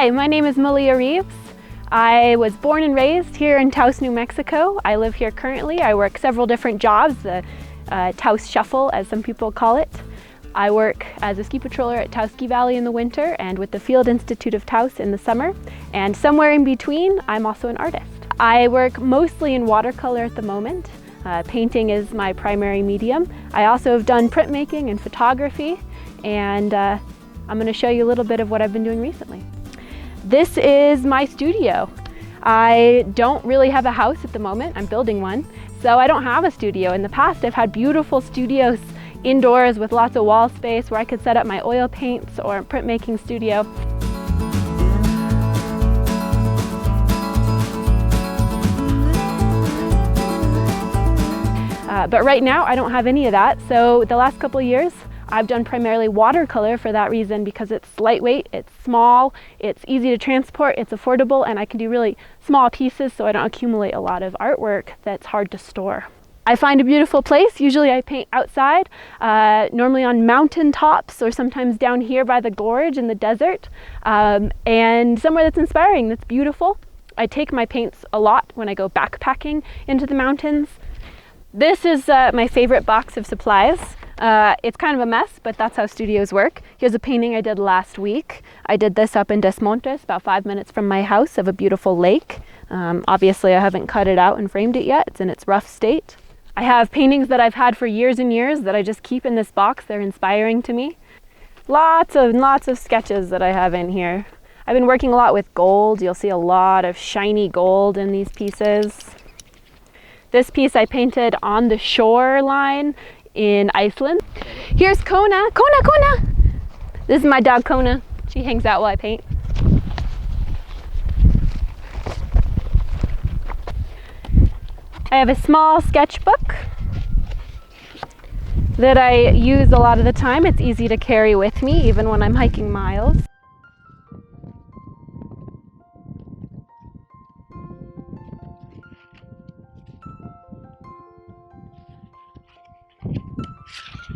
Hi, my name is Malia Reeves. I was born and raised here in Taos, New Mexico. I live here currently. I work several different jobs, the Taos Shuffle, as some people call it. I work as a ski patroller at Taos Ski Valley in the winter and with the Field Institute of Taos in the summer. And somewhere in between, I'm also an artist. I work mostly in watercolor at the moment. Painting is my primary medium. I also have done printmaking and photography, and I'm going to show you a little bit of what I've been doing recently. This is my studio. I don't really have a house at the moment. I'm building one, so I don't have a studio. In the past, I've had beautiful studios indoors with lots of wall space where I could set up my oil paints or printmaking studio. But right now, I don't have any of that. So the last couple of years, I've done primarily watercolor for that reason, because it's lightweight, it's small, it's easy to transport, it's affordable, and I can do really small pieces so I don't accumulate a lot of artwork that's hard to store. I find a beautiful place. Usually I paint outside, normally on mountain tops or sometimes down here by the gorge in the desert, and somewhere that's inspiring, that's beautiful. I take my paints a lot when I go backpacking into the mountains. This is my favorite box of supplies. It's kind of a mess, but that's how studios work. Here's a painting I did last week. I did this up in Des Montes, about 5 minutes from my house, of a beautiful lake. Obviously I haven't cut it out and framed it yet. It's in its rough state. I have paintings that I've had for years and years that I just keep in this box. They're inspiring to me. Lots of sketches that I have in here. I've been working a lot with gold. You'll see a lot of shiny gold in these pieces. This piece I painted on the shoreline in Iceland. Here's Kona. Kona! This is my dog Kona. She hangs out while I paint. I have a small sketchbook that I use a lot of the time. It's easy to carry with me even when I'm hiking miles.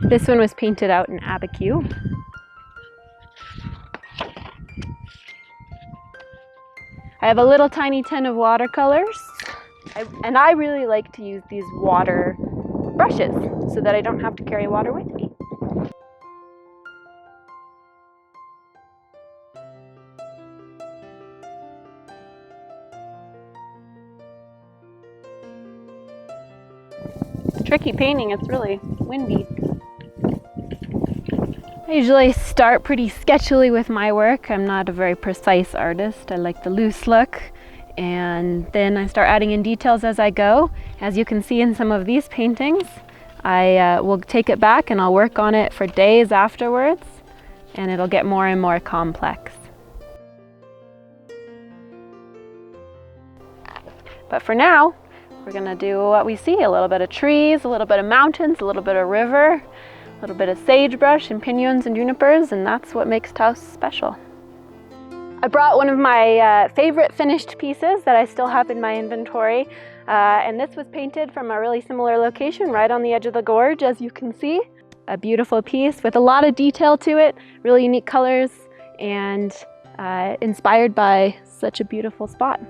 This one was painted out in Abiquiu. I have a little tiny tin of watercolors, and I really like to use these water brushes so that I don't have to carry water with me. Tricky painting, it's really windy. I usually start pretty sketchily with my work. I'm not a very precise artist. I like the loose look, and then I start adding in details as I go. As you can see in some of these paintings, I will take it back and I'll work on it for days afterwards, and it'll get more and more complex. But for now, we're gonna do what we see: a little bit of trees, a little bit of mountains, a little bit of river, a little bit of sagebrush and piñons and junipers, and that's what makes Taos special. I brought one of my favorite finished pieces that I still have in my inventory, and this was painted from a really similar location right on the edge of the gorge, as you can see. A beautiful piece with a lot of detail to it, really unique colors, and inspired by such a beautiful spot.